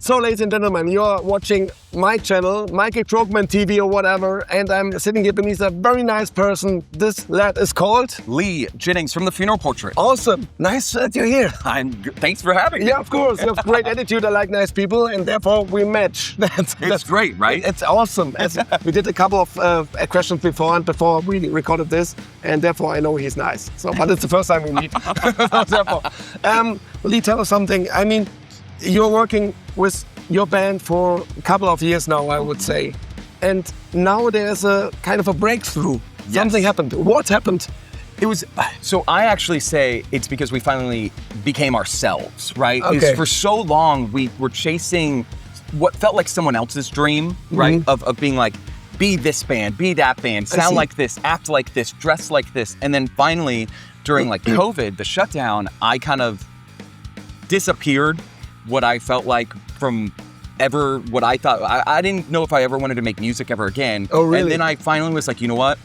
So, ladies and gentlemen, you're watching my channel, Michael Krogmann TV or whatever, and I'm sitting here beneath a very nice person. This lad is called Lee Jennings from the Funeral Portrait. Awesome. Nice that you're here. Thanks for having me. Yeah, of course. You have great attitude. I like nice people, and therefore we match. That's great, right? It's awesome. We did a couple of questions before we recorded this, and therefore I know he's nice. So, but it's the first time we meet. Therefore, Lee, tell us something. I mean, you're working with your band for a couple of years now, I would say. And now there's a kind of a breakthrough. Yes. Something happened. What happened? So I actually say it's because we finally became ourselves, right? Okay. For so long, we were chasing what felt like someone else's dream, right? Of being like, be this band, be that band, sound like this, act like this, dress like this. And then finally, during like COVID, the shutdown, I kind of disappeared what I felt like from what I thought. I didn't know if I ever wanted to make music ever again. Oh, really? And then I finally was like, you know what?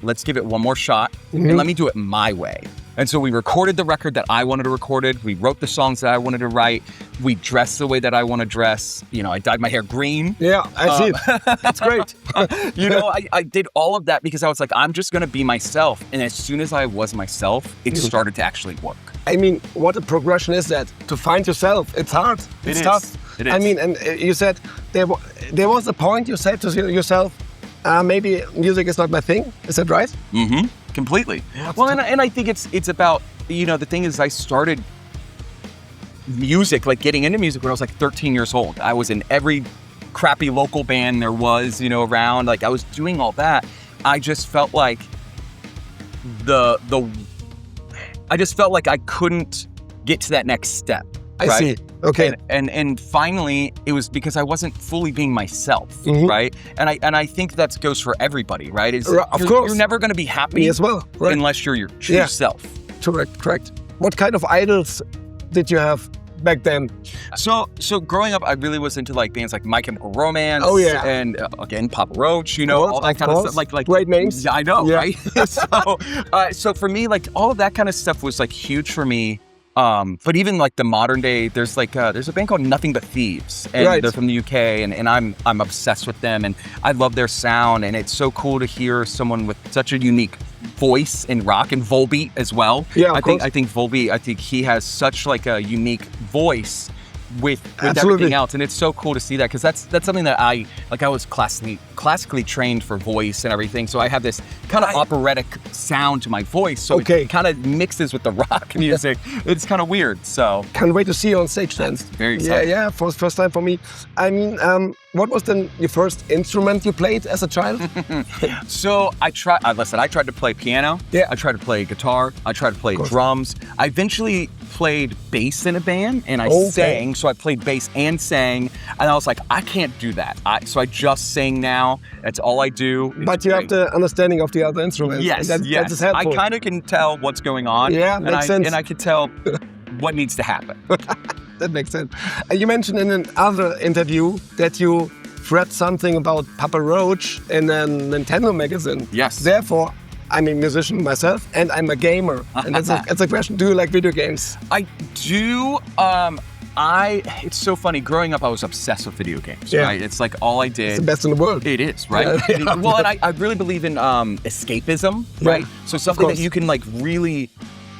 Let's give it one more shot and let me do it my way. And so we recorded the record that I wanted to record it. We wrote the songs that I wanted to write. We dressed the way that I want to dress. You know, I dyed my hair green. Yeah, I see it. That's great. You know, I did all of that because I was like, I'm just going to be myself. And as soon as I was myself, it started to actually work. I mean, what a progression is that? To find yourself, it's hard. It's tough. It is. I mean, and you said there was a point you said to yourself, maybe music is not my thing. Is that right? Mm-hmm. Completely. Well, and I think it's about, you know, the thing is I started music, like getting into music when I was like 13 years old. I was in every crappy local band there was, you know, around. Like I was doing all that. I just felt like I just felt like I couldn't get to that next step. I see. Okay. And finally, it was because I wasn't fully being myself, right? And I think that goes for everybody, right? Of course. You're never going to be happy Me as well, right? unless you're your true self. Correct. What kind of idols did you have back then? So growing up, I really was into like bands like My Chemical Romance. Oh yeah. And again, Papa Roach, you know, all that kind of stuff. Like great names. Yeah, I know, right? So for me, like all of that kind of stuff was like huge for me. But even like the modern day, there's a band called Nothing But Thieves, and they're from the UK, and I'm obsessed with them, and I love their sound, and it's so cool to hear someone with such a unique voice in rock, and Volbeat as well. Yeah, I think Volbeat, I think he has such like a unique voice with everything else, and it's so cool to see that, because that's something that I was classically trained for voice and everything, so I have this kind of operatic sound to my voice, so it kind of mixes with the rock music. It's kind of weird, so can't wait to see you on stage then. Very exciting. Yeah, first time for me. I mean, what was then your first instrument you played as a child? So I tried to play piano. Yeah. I tried to play guitar. I tried to play drums. I eventually played bass in a band, and I sang. So I played bass and sang, and I was like, I can't do that. So I just sing now. That's all I do. But you have the understanding of the other instruments. Yes, that is helpful. I kind of can tell what's going on. Yeah, makes sense. And I can tell what needs to happen. That makes sense. You mentioned in another interview that you read something about Papa Roach in a Nintendo magazine. Yes. Therefore, I'm a musician myself, and I'm a gamer. And it's a question, do you like video games? I do. It's so funny. Growing up, I was obsessed with video games, right? It's like all I did. It's the best in the world. It is, right? Yeah. Well, and I really believe in escapism, right? So something that you can like really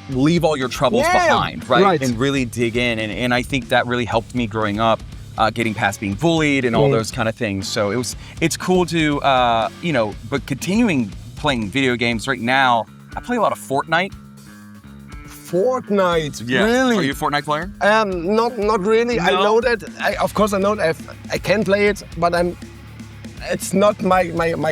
leave all your troubles behind, right? And really dig in. And I think that really helped me growing up, getting past being bullied and all those kind of things. So it's cool to, but continuing playing video games right now, I play a lot of Fortnite. Fortnite, yeah. Really? Are you a Fortnite player? Not really. No? I know that. Of course, I know that I can play it, but it's not my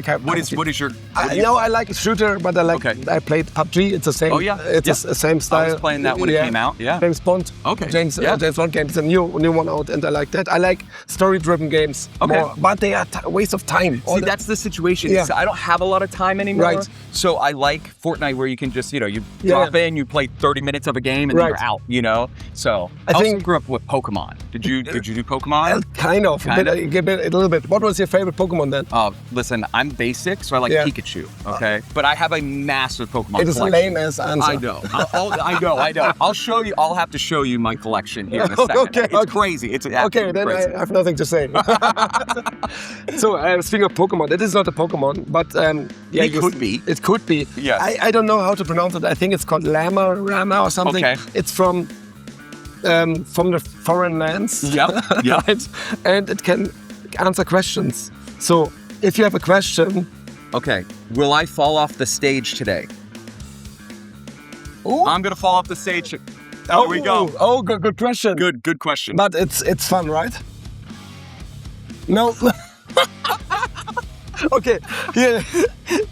kind. What is your? I like a shooter, but I played PUBG. It's the same. Oh yeah. It's the same style. I was playing that when it came out. Yeah. James Bond. Okay. James Bond game. It's a new one out, and I like that. I like story-driven games more, but they are waste of time. See, that's the situation. Yeah. I don't have a lot of time anymore. Right. So I like Fortnite, where you can just you drop in, you play 30 minutes of a game, and then you're out. You know. So I also grew up with Pokemon. Did you do Pokemon? Kind of. A little bit. What was your favorite Pokemon then? Listen, I'm basic, so I like Pikachu. Pikachu, okay? But I have a massive Pokemon It is a collection. lame ass answer. I know. I know. I'll show you. I'll have to show you my collection here in a second. Okay, It's okay. crazy. It's Okay, then crazy. I have nothing to say. So speaking of Pokemon, it is not a Pokemon, but yeah, It could be. It could be. Yes. I don't know how to pronounce it. I think it's called Rama or something. Okay. It's from the foreign lands. Yep. Yep. Right? And it can answer questions. So if you have a question, Okay. Will I fall off the stage today? oh, I'm gonna fall off the stage. There we go. Oh, good question. Good question. But it's fun, right? No. Okay, here.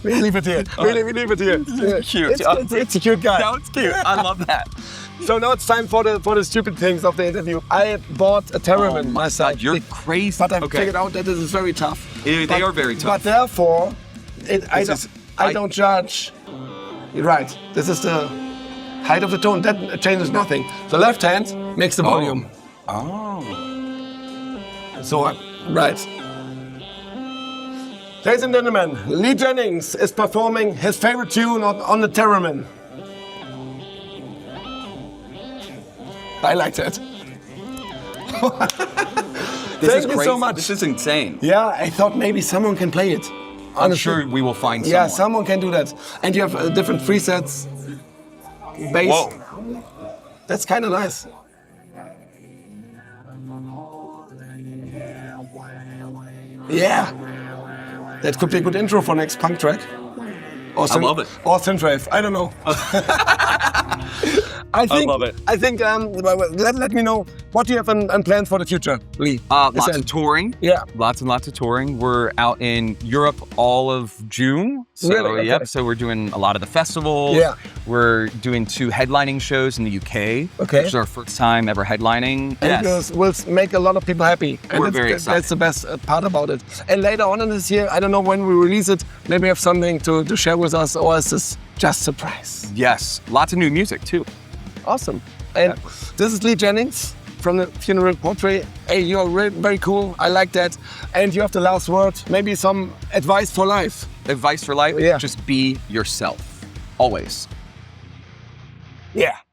We leave it here. We leave it here. Yeah. Cute. It's a cute guy. No, it's cute. I love that. So now it's time for the stupid things of the interview. I bought a Terramin Oh my myself. God, you're crazy. But I Okay. figured out that this is very tough. They are very tough. But therefore, I I- don't judge. You're right. This is the height of the tone. That changes nothing. The left hand makes the volume. Oh. So, right. Ladies and gentlemen, Lee Jennings is performing his favorite tune on the Theremin. I like that. This Thank is you crazy. so much. This is insane. Yeah, I thought maybe someone can play it. I'm sure we will find someone. Yeah, someone can do that. And you have different presets. Bass. Whoa. That's kind of nice. Yeah. That could be a good intro for next punk track. Or love it. Or synthwave. I don't know. I love it. I think. Let me know what do you have in plans for the future, Lee. Lots of touring. Yeah. Lots and lots of touring. We're out in Europe all of June. So, Really? Okay. yep. So we're doing a lot of the festivals. Yeah. We're doing 2 headlining shows in the UK. Okay. Which is our first time ever headlining. And it will make a lot of people happy. And We're very excited. That's the best part about it. And later on in this year, I don't know when we release it, maybe we have something to share with us, or is this just surprise? Yes. Lots of new music too. Awesome. And this is Lee Jennings from the Funeral Portrait. Hey, you're very cool. I like that. And you have the last word. Maybe some advice for life. Advice for life, Yeah. just be yourself. Always. Yeah.